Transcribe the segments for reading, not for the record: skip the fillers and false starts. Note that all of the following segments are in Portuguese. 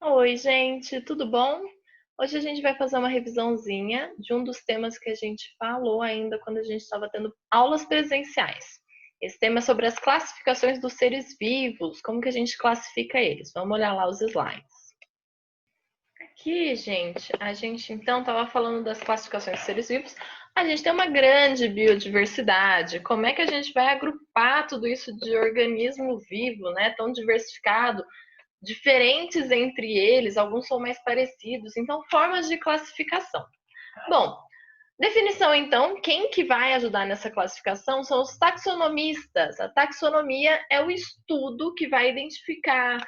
Oi, gente, tudo bom? Hoje a gente vai fazer uma revisãozinha de um dos temas que a gente falou ainda quando a gente estava tendo aulas presenciais. Esse tema é sobre as classificações dos seres vivos, como que a gente classifica eles. Vamos olhar lá os slides. Aqui, gente, a gente então estava falando das classificações dos seres vivos. A gente tem uma grande biodiversidade. Como é que a gente vai agrupar tudo isso de organismo vivo, né? Tão diversificado, diferentes entre eles, alguns são mais parecidos, então formas de classificação. Bom, definição então, quem que vai ajudar nessa classificação são os taxonomistas. A taxonomia é o estudo que vai identificar,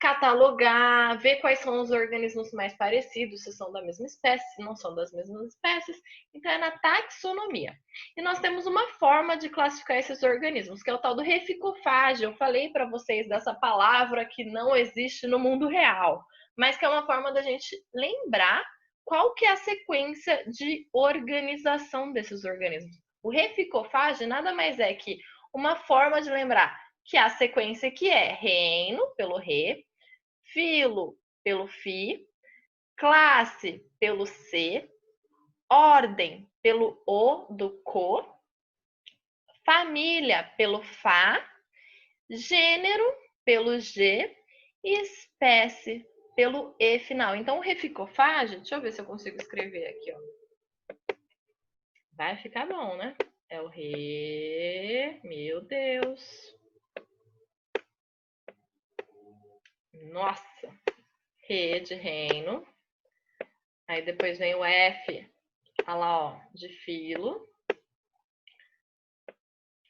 catalogar, ver quais são os organismos mais parecidos, se são da mesma espécie, se não são das mesmas espécies. Então é na taxonomia. E nós temos uma forma de classificar esses organismos, que é o tal do reficofágio. Eu falei para vocês dessa palavra que não existe no mundo real, mas que é uma forma da gente lembrar qual que é a sequência de organização desses organismos. O reficofágio nada mais é que uma forma de lembrar que a sequência que é reino, pelo re, filo, pelo fi, classe, pelo c, ordem, pelo o do co, família, pelo fá, gênero, pelo g e espécie, pelo e final. Então, o reficofágio, deixa eu ver se eu consigo escrever aqui, ó. Vai ficar bom, né? É o re, meu Deus. Nossa, re de reino. Aí depois vem o F, olha lá, ó, de filo.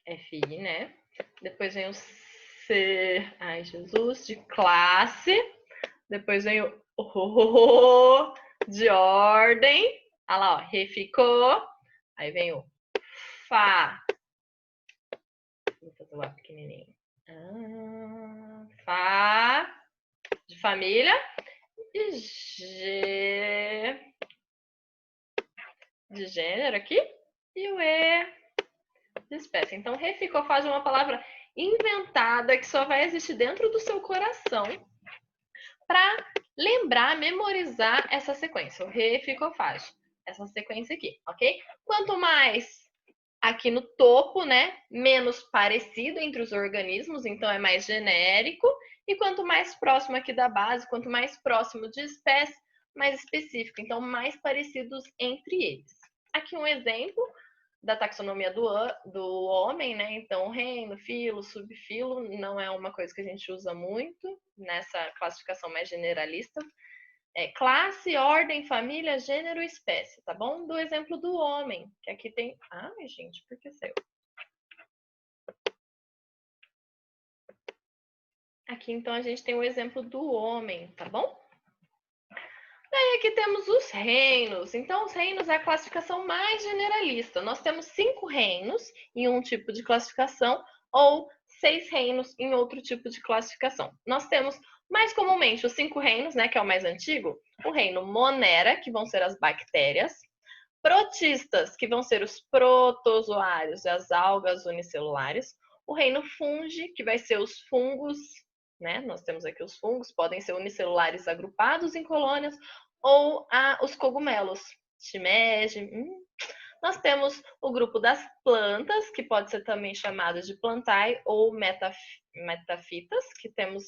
FI, né? Depois vem o C, ai Jesus, de classe. Depois vem o O de ordem. Olha lá, ó, reficou. Aí vem o Fá. Vou fazer lá pequenininho. Fá de família. E G de gênero aqui. E o E de espécie. Então, reficofágio é uma palavra inventada que só vai existir dentro do seu coração para lembrar, memorizar essa sequência, o reficofágio. Essa sequência aqui, ok? Quanto mais aqui no topo, né, menos parecido entre os organismos, então é mais genérico, e quanto mais próximo aqui da base, quanto mais próximo de espécie, mais específico, então mais parecidos entre eles. Aqui um exemplo da taxonomia do homem, né? Então, reino, filo, subfilo, não é uma coisa que a gente usa muito nessa classificação mais generalista. É classe, ordem, família, gênero e espécie, tá bom? Do exemplo do homem, que aqui tem... Ai, gente, por que saiu? Aqui, então, a gente tem o exemplo do homem, tá bom? Daí aqui temos os reinos. Então, os reinos é a classificação mais generalista. Nós temos 5 reinos em um tipo de classificação ou 6 reinos em outro tipo de classificação. Nós temos mais comumente os 5 reinos, né, que é o mais antigo. O reino Monera, que vão ser as bactérias. Protistas, que vão ser os protozoários e as algas unicelulares. O reino Fungi, que vai ser os fungos, né? Nós temos aqui os fungos, podem ser unicelulares agrupados em colônias, ou os cogumelos, shimeji. Nós temos o grupo das plantas, que pode ser também chamado de plantae ou metafitas, que temos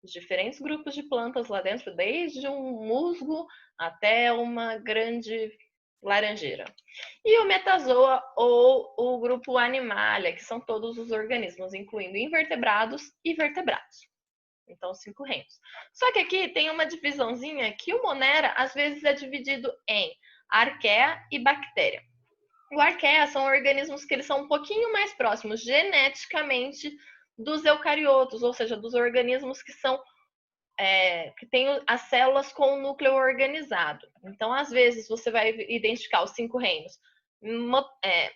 os diferentes grupos de plantas lá dentro, desde um musgo até uma grande laranjeira. E o metazoa ou o grupo animalia, que são todos os organismos, incluindo invertebrados e vertebrados. Então, 5 reinos. Só que aqui tem uma divisãozinha que o Monera, às vezes, é dividido em arqueia e bactéria. O arqueia são organismos que eles são um pouquinho mais próximos geneticamente dos eucariotos, ou seja, dos organismos que são que tem as células com o núcleo organizado. Então, às vezes, você vai identificar os 5 reinos: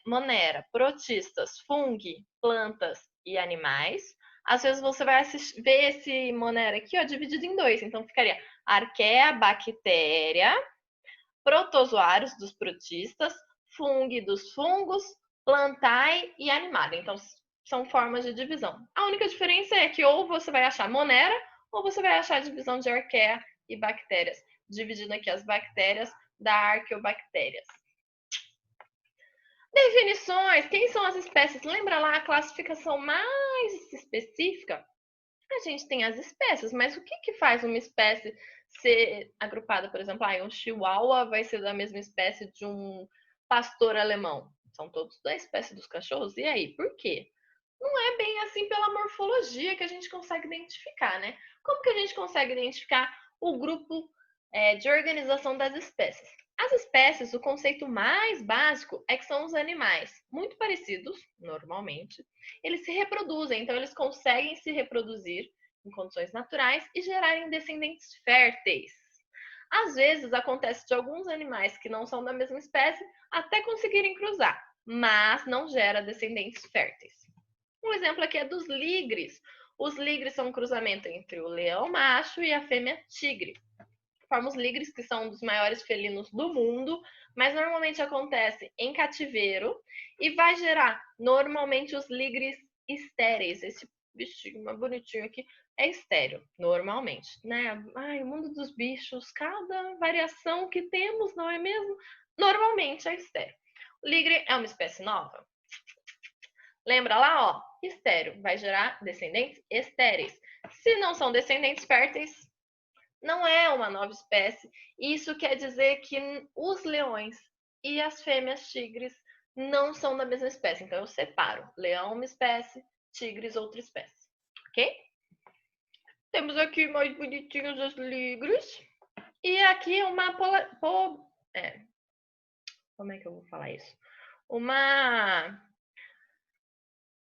Monera, protistas, fungi, plantas e animais. Às vezes você vai ver esse Monera aqui, ó, dividido em 2. Então, ficaria arqueia, bactéria, protozoários dos protistas, fungi dos fungos, plantae e animal. Então, são formas de divisão. A única diferença é que ou você vai achar Monera ou você vai achar a divisão de arqueia e bactérias, dividindo aqui as bactérias da arqueobactérias. Definições, quem são as espécies? Lembra lá a classificação mais específica? A gente tem as espécies, mas o que faz uma espécie ser agrupada? Por exemplo, um chihuahua vai ser da mesma espécie de um pastor alemão. São todos da espécie dos cachorros. E aí, por quê? Não é bem assim pela morfologia que a gente consegue identificar, né? Como que a gente consegue identificar o grupo de organização das espécies? As espécies, o conceito mais básico é que são os animais muito parecidos, normalmente. Eles se reproduzem, então eles conseguem se reproduzir em condições naturais e gerarem descendentes férteis. Às vezes acontece de alguns animais que não são da mesma espécie até conseguirem cruzar, mas não gera descendentes férteis. Um exemplo aqui é dos ligres. Os ligres são um cruzamento entre o leão macho e a fêmea tigre. Formam os ligres, que são um dos maiores felinos do mundo, mas normalmente acontece em cativeiro e vai gerar normalmente os ligres estéreis. Esse bichinho mais bonitinho aqui é estéreo, normalmente, né? Ai, o mundo dos bichos, cada variação que temos, não é mesmo? Normalmente é estéreo. O ligre é uma espécie nova? Lembra lá, ó, estéreo vai gerar descendentes estéreis. Se não são descendentes férteis, não é uma nova espécie. Isso quer dizer que os leões e as fêmeas tigres não são da mesma espécie. Então eu separo. Leão uma espécie, tigres outra espécie. Ok? Temos aqui mais bonitinhos os ligres. E aqui uma como é que eu vou falar isso? Uma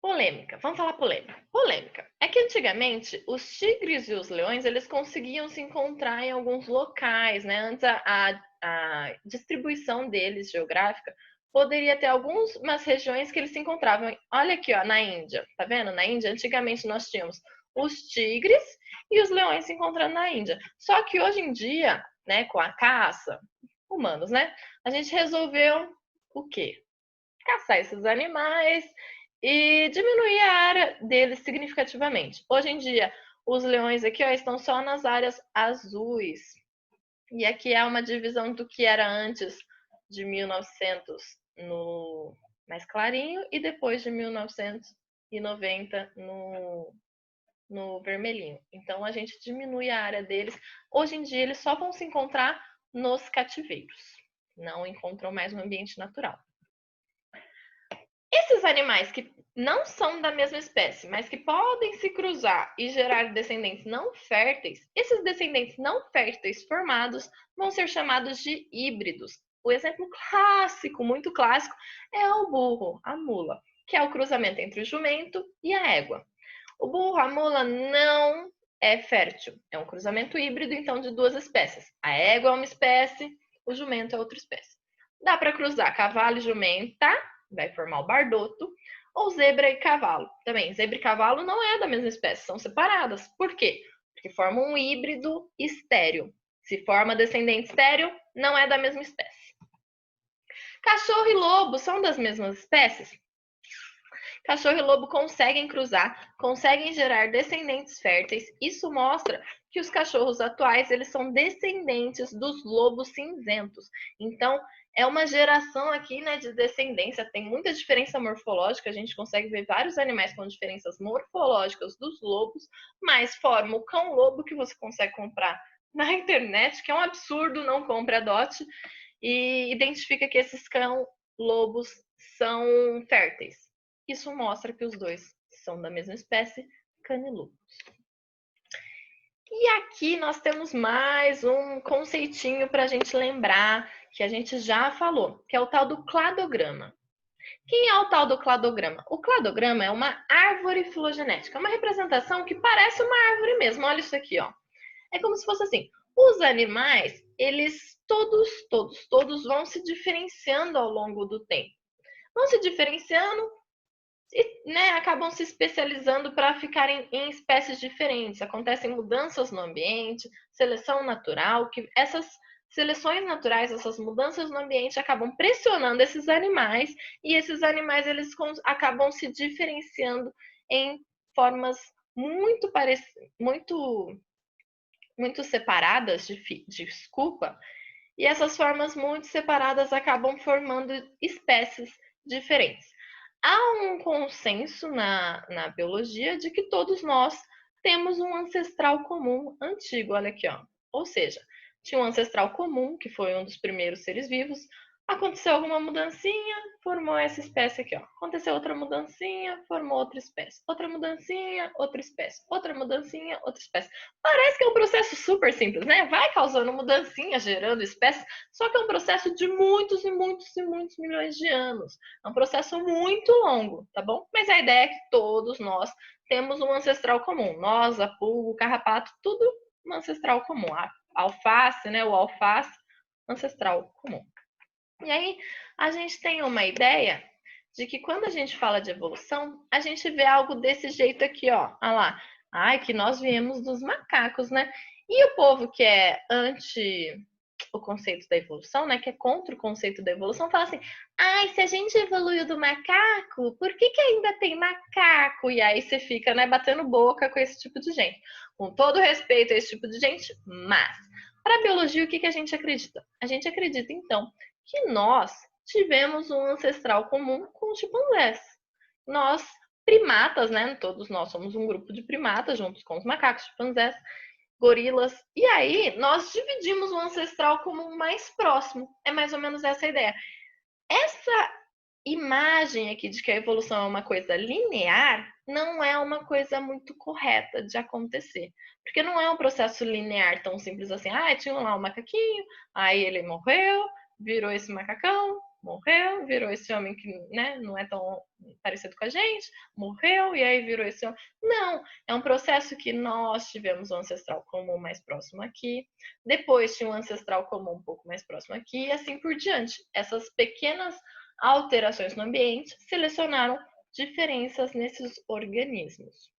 polêmica. Vamos falar polêmica. Polêmica. É que antigamente os tigres e os leões eles conseguiam se encontrar em alguns locais, né? Antes a distribuição deles geográfica poderia ter algumas regiões que eles se encontravam. Olha aqui, ó, na Índia. Tá vendo? Na Índia, antigamente nós tínhamos os tigres e os leões se encontrando na Índia. Só que hoje em dia, né, com a caça, humanos, né? A gente resolveu o quê? Caçar esses animais e diminuir a área deles significativamente. Hoje em dia, os leões aqui ó, estão só nas áreas azuis. E aqui há uma divisão do que era antes de 1900 no mais clarinho e depois de 1990 no vermelhinho. Então a gente diminui a área deles. Hoje em dia eles só vão se encontrar nos cativeiros. Não encontram mais no ambiente natural. Esses animais que não são da mesma espécie, mas que podem se cruzar e gerar descendentes não férteis, esses descendentes não férteis formados vão ser chamados de híbridos. O exemplo clássico, muito clássico, é o burro, a mula, que é o cruzamento entre o jumento e a égua. O burro, a mula, não é fértil. É um cruzamento híbrido, então, de duas espécies. A égua é uma espécie, o jumento é outra espécie. Dá para cruzar cavalo e jumenta, vai formar o bardoto, ou zebra e cavalo. Também, zebra e cavalo não é da mesma espécie, são separadas. Por quê? Porque formam um híbrido estéreo. Se forma descendente estéreo, não é da mesma espécie. Cachorro e lobo são das mesmas espécies? Cachorro e lobo conseguem cruzar, conseguem gerar descendentes férteis. Isso mostra que os cachorros atuais eles são descendentes dos lobos cinzentos. Então, é uma geração aqui, né, de descendência. Tem muita diferença morfológica. A gente consegue ver vários animais com diferenças morfológicas dos lobos, mas forma o cão-lobo que você consegue comprar na internet, que é um absurdo, não compre, adote, e identifica que esses cão-lobos são férteis. Isso mostra que os dois são da mesma espécie, canilúpos. E aqui nós temos mais um conceitinho para a gente lembrar, que a gente já falou, que é o tal do cladograma. Quem é o tal do cladograma? O cladograma é uma árvore filogenética, uma representação que parece uma árvore mesmo. Olha isso aqui, ó. É como se fosse assim, os animais, eles todos vão se diferenciando ao longo do tempo. Vão se diferenciando e, né, acabam se especializando para ficarem em espécies diferentes. Acontecem mudanças no ambiente, seleção natural, que essas seleções naturais, essas mudanças no ambiente acabam pressionando esses animais e esses animais eles acabam se diferenciando em formas muito muito separadas, desculpa, e essas formas muito separadas acabam formando espécies diferentes. Há um consenso na biologia de que todos nós temos um ancestral comum antigo, olha aqui, ó. Ou seja, tinha um ancestral comum, que foi um dos primeiros seres vivos, aconteceu alguma mudancinha, formou essa espécie aqui, ó. Aconteceu outra mudancinha, formou outra espécie. Outra mudancinha, outra espécie. Outra mudancinha, outra espécie. Parece que é um processo super simples, né? Vai causando mudancinha, gerando espécies, só que é um processo de muitos e muitos e muitos milhões de anos. É um processo muito longo, tá bom? Mas a ideia é que todos nós temos um ancestral comum. Nós, a pulga, o carrapato, tudo um ancestral comum. A alface, né? O alface, ancestral comum. E aí a gente tem uma ideia de que quando a gente fala de evolução, a gente vê algo desse jeito aqui, ó. Olha lá. Ai, que nós viemos dos macacos, né? E o povo que é anti o conceito da evolução, né, que é contra o conceito da evolução, fala assim: ai, se a gente evoluiu do macaco, por que que ainda tem macaco? E aí você fica, né, batendo boca com esse tipo de gente. Com todo respeito a esse tipo de gente, mas para a biologia, o que que a gente acredita? A gente acredita, então, que nós tivemos um ancestral comum com os chimpanzés. Nós, primatas, né? Todos nós somos um grupo de primatas, juntos com os macacos, chimpanzés, gorilas. E aí, nós dividimos o ancestral comum mais próximo. É mais ou menos essa a ideia. Essa imagem aqui de que a evolução é uma coisa linear não é uma coisa muito correta de acontecer. Porque não é um processo linear tão simples assim. Ah, tinha lá um macaquinho, aí ele morreu, virou esse macacão, morreu, virou esse homem que, né, não é tão parecido com a gente, morreu, e aí virou esse homem. Não, é um processo que nós tivemos um ancestral comum mais próximo aqui, depois tinha um ancestral comum um pouco mais próximo aqui, e assim por diante. Essas pequenas alterações no ambiente selecionaram diferenças nesses organismos.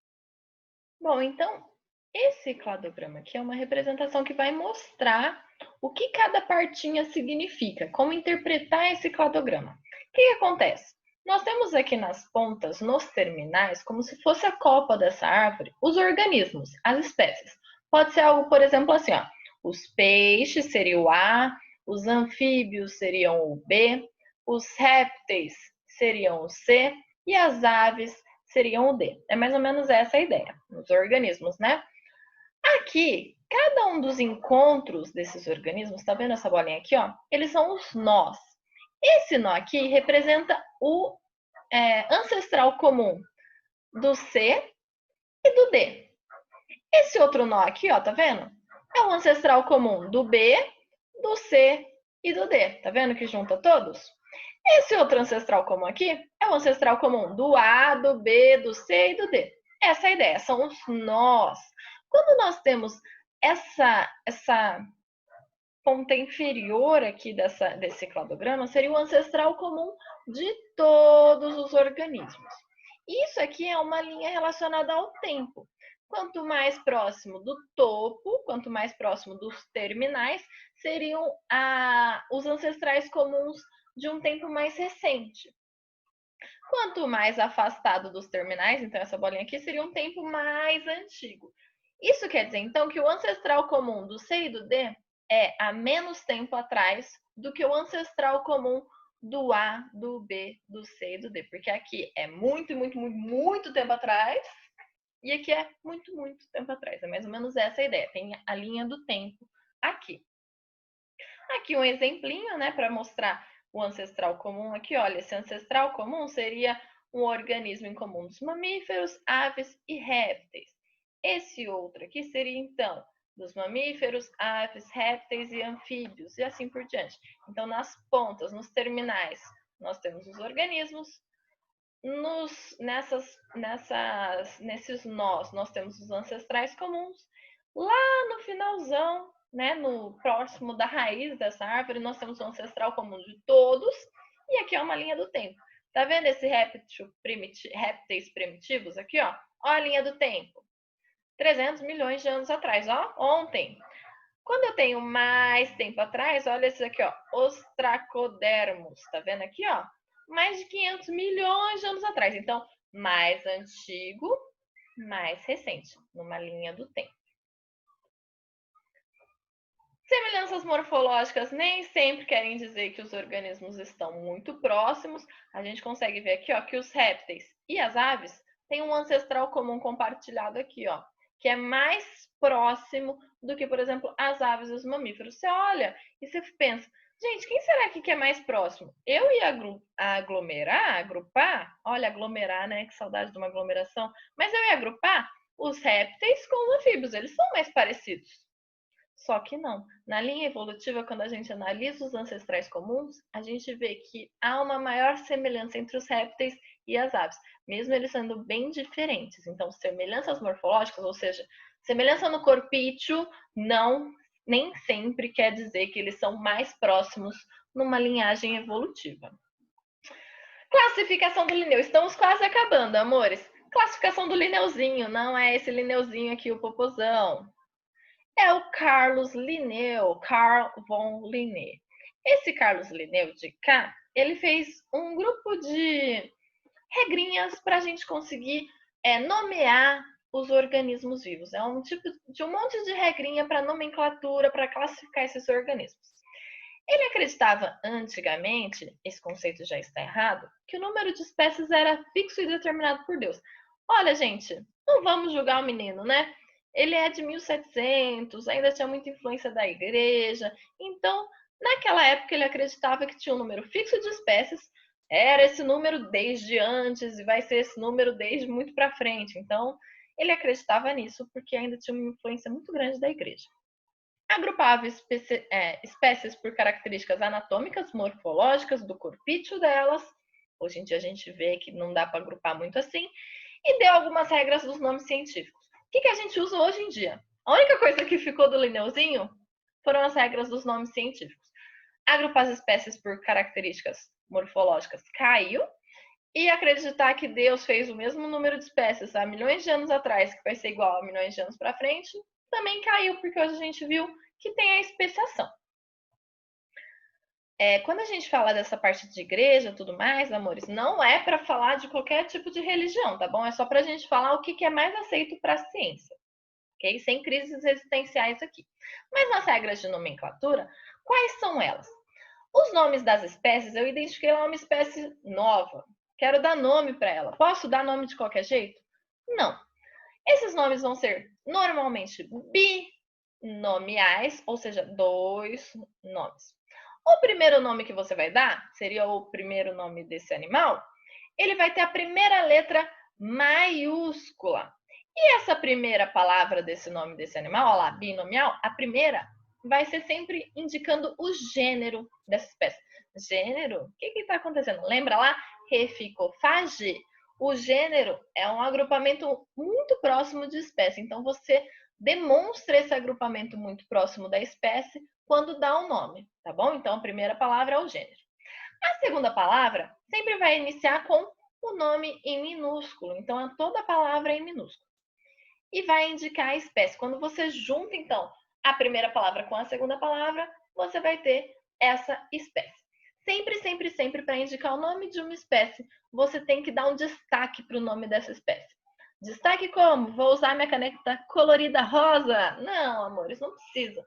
Bom, então, esse cladograma aqui é uma representação que vai mostrar o que cada partinha significa, como interpretar esse cladograma. O que acontece? Nós temos aqui nas pontas, nos terminais, como se fosse a copa dessa árvore, os organismos, as espécies. Pode ser algo, por exemplo, assim, ó, os peixes seria o A, os anfíbios seriam o B, os répteis seriam o C e as aves seriam o D. É mais ou menos essa a ideia, os organismos, né? Aqui, cada um dos encontros desses organismos, tá vendo essa bolinha aqui, ó? Eles são os nós. Esse nó aqui representa o ancestral comum do C e do D. Esse outro nó aqui, ó, tá vendo? É o ancestral comum do B, do C e do D. Tá vendo que junta todos? Esse outro ancestral comum aqui é o ancestral comum do A, do B, do C e do D. Essa é a ideia, são os nós. Quando nós temos essa ponta inferior aqui desse cladograma, seria o ancestral comum de todos os organismos. Isso aqui é uma linha relacionada ao tempo. Quanto mais próximo do topo, quanto mais próximo dos terminais, seriam os ancestrais comuns de um tempo mais recente. Quanto mais afastado dos terminais, então essa bolinha aqui seria um tempo mais antigo. Isso quer dizer, então, que o ancestral comum do C e do D é há menos tempo atrás do que o ancestral comum do A, do B, do C e do D. Porque aqui é muito, muito, muito, muito tempo atrás e aqui é muito, muito tempo atrás. É mais ou menos essa a ideia. Tem a linha do tempo aqui. Aqui um exemplinho, né, para mostrar o ancestral comum aqui. Olha, esse ancestral comum seria um organismo em comum dos mamíferos, aves e répteis. Esse outro aqui seria, então, dos mamíferos, aves, répteis e anfíbios, e assim por diante. Então, nas pontas, nos terminais, nós temos os organismos, nesses nós temos os ancestrais comuns. Lá no finalzão, né, no próximo da raiz dessa árvore, nós temos o ancestral comum de todos, e aqui é uma linha do tempo. Tá vendo esse répteis primitivos aqui, ó? Ó a linha do tempo. 300 milhões de anos atrás, ó, ontem. Quando eu tenho mais tempo atrás, olha esse aqui, ó, os tracodermos, tá vendo aqui, ó? Mais de 500 milhões de anos atrás. Então, mais antigo, mais recente, numa linha do tempo. Semelhanças morfológicas nem sempre querem dizer que os organismos estão muito próximos. A gente consegue ver aqui, ó, que os répteis e as aves têm um ancestral comum compartilhado aqui, ó, que é mais próximo do que, por exemplo, as aves e os mamíferos. Você olha e você pensa, gente, quem será que é mais próximo? Eu ia agrupar, olha, aglomerar, né? Que saudade de uma aglomeração. Mas eu ia agrupar os répteis com os anfíbios, eles são mais parecidos. Só que não. Na linha evolutiva, quando a gente analisa os ancestrais comuns, a gente vê que há uma maior semelhança entre os répteis e as aves, mesmo eles sendo bem diferentes. Então, semelhanças morfológicas, ou seja, semelhança no corpício, não nem sempre quer dizer que eles são mais próximos numa linhagem evolutiva. Classificação do Linneu. Estamos quase acabando, amores. Classificação do Linneuzinho, não é esse Linneuzinho aqui, o popozão. É o Carlos Linneu, Carl von Linné. Esse Carlos Linneu de cá, ele fez um grupo de regrinhas para a gente conseguir nomear os organismos vivos. É um tipo de um monte de regrinha para nomenclatura, para classificar esses organismos. Ele acreditava antigamente, esse conceito já está errado, que o número de espécies era fixo e determinado por Deus. Olha, gente, não vamos julgar o menino, né? Ele é de 1700, ainda tinha muita influência da igreja. Então, naquela época, ele acreditava que tinha um número fixo de espécies, era esse número desde antes e vai ser esse número desde muito para frente. Então, ele acreditava nisso porque ainda tinha uma influência muito grande da igreja. Agrupava espécies por características anatômicas, morfológicas do corpício delas. Hoje em dia a gente vê que não dá para agrupar muito assim. E deu algumas regras dos nomes científicos. O que a gente usa hoje em dia? A única coisa que ficou do Linneuzinho foram as regras dos nomes científicos. Agrupar as espécies por características morfológicas caiu. E acreditar que Deus fez o mesmo número de espécies há milhões de anos atrás, que vai ser igual a milhões de anos para frente, também caiu, porque hoje a gente viu que tem a especiação. Quando a gente fala dessa parte de igreja e tudo mais, amores, não é para falar de qualquer tipo de religião, tá bom? É só para a gente falar o que é mais aceito para a ciência, ok? Sem crises existenciais aqui. Mas nas regras de nomenclatura, quais são elas? Os nomes das espécies, eu identifiquei lá uma espécie nova. Quero dar nome para ela. Posso dar nome de qualquer jeito? Não. Esses nomes vão ser normalmente binomiais, ou seja, dois nomes. O primeiro nome que você vai dar, seria o primeiro nome desse animal, ele vai ter a primeira letra maiúscula. E essa primeira palavra desse nome desse animal, olha lá, binomial, a primeira vai ser sempre indicando o gênero dessa espécie. Gênero? O que está acontecendo? Lembra lá? Reficofage? O gênero é um agrupamento muito próximo de espécie. Então, você demonstra esse agrupamento muito próximo da espécie quando dá um nome, tá bom? Então, a primeira palavra é o gênero. A segunda palavra sempre vai iniciar com o nome em minúsculo. Então, toda palavra é em minúsculo. E vai indicar a espécie. Quando você junta, então, a primeira palavra com a segunda palavra, você vai ter essa espécie. Sempre, sempre, sempre, para indicar o nome de uma espécie, você tem que dar um destaque para o nome dessa espécie. Destaque como? Vou usar minha caneta colorida rosa? Não, amores, não precisa.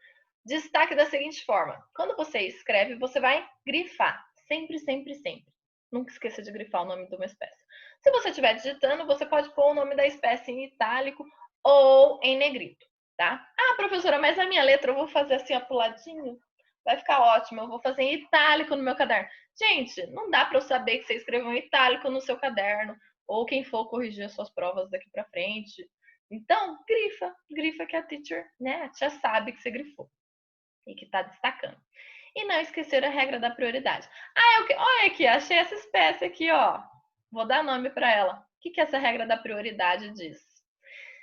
Destaque da seguinte forma: quando você escreve, você vai grifar. Sempre, sempre, sempre. Nunca esqueça de grifar o nome de uma espécie. Se você estiver digitando, você pode pôr o nome da espécie em itálico ou em negrito, tá? Ah, professora, mas a minha letra eu vou fazer assim, apuladinho? Vai ficar ótimo, eu vou fazer em itálico no meu caderno. Gente, não dá para eu saber que você escreveu em itálico no seu caderno, ou quem for corrigir as suas provas daqui para frente. Então, grifa que a teacher, né, a tia sabe que você grifou e que está destacando. E não esquecer a regra da prioridade. Olha aqui, achei essa espécie aqui, ó. Vou dar nome para ela. O que essa regra da prioridade diz?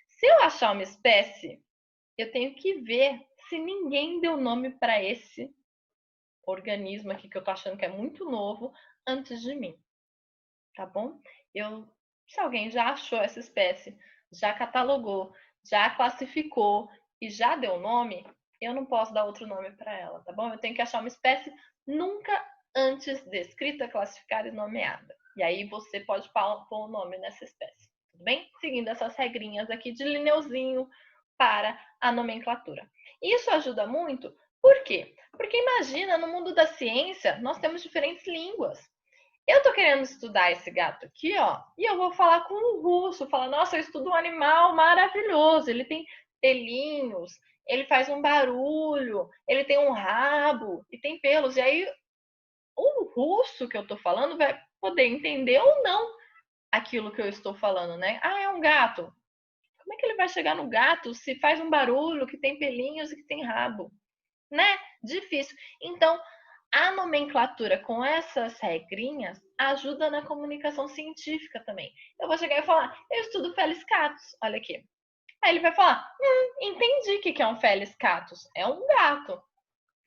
Se eu achar uma espécie, eu tenho que ver se ninguém deu nome para esse organismo aqui que eu tô achando que é muito novo antes de mim, tá bom? Se alguém já achou essa espécie, já catalogou, já classificou e já deu nome, eu não posso dar outro nome para ela, tá bom? Eu tenho que achar uma espécie nunca antes descrita, classificada e nomeada. E aí você pode pôr o nome nessa espécie, tudo bem? Seguindo essas regrinhas aqui de Linneuzinho para a nomenclatura. Isso ajuda muito Por quê? Porque imagina, no mundo da ciência, nós temos diferentes línguas. Eu tô querendo estudar esse gato aqui, ó, e eu vou falar com um russo, falar, nossa, eu estudo um animal maravilhoso, ele tem pelinhos, ele faz um barulho, ele tem um rabo e tem pelos. E aí o russo que eu tô falando vai poder entender ou não aquilo que eu estou falando, né? Ah, é um gato. Como é que ele vai chegar no gato se faz um barulho, que tem pelinhos e que tem rabo? Né? Difícil. Então, a nomenclatura com essas regrinhas ajuda na comunicação científica também. Eu vou chegar e falar, eu estudo Felis catus, olha aqui. Aí ele vai falar, entendi o que é um Felis catus, é um gato.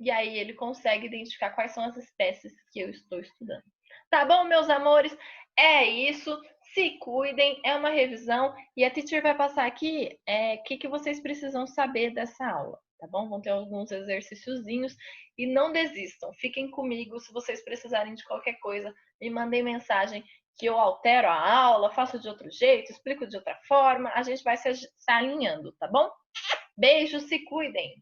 E aí ele consegue identificar quais são as espécies que eu estou estudando. Tá bom, meus amores? É isso. Se cuidem, é uma revisão e a teacher vai passar aqui o que vocês precisam saber dessa aula, tá bom? Vão ter alguns exercíciozinhos e não desistam. Fiquem comigo se vocês precisarem de qualquer coisa, me mandem mensagem que eu altero a aula, faço de outro jeito, explico de outra forma, a gente vai se alinhando, tá bom? Beijo, se cuidem!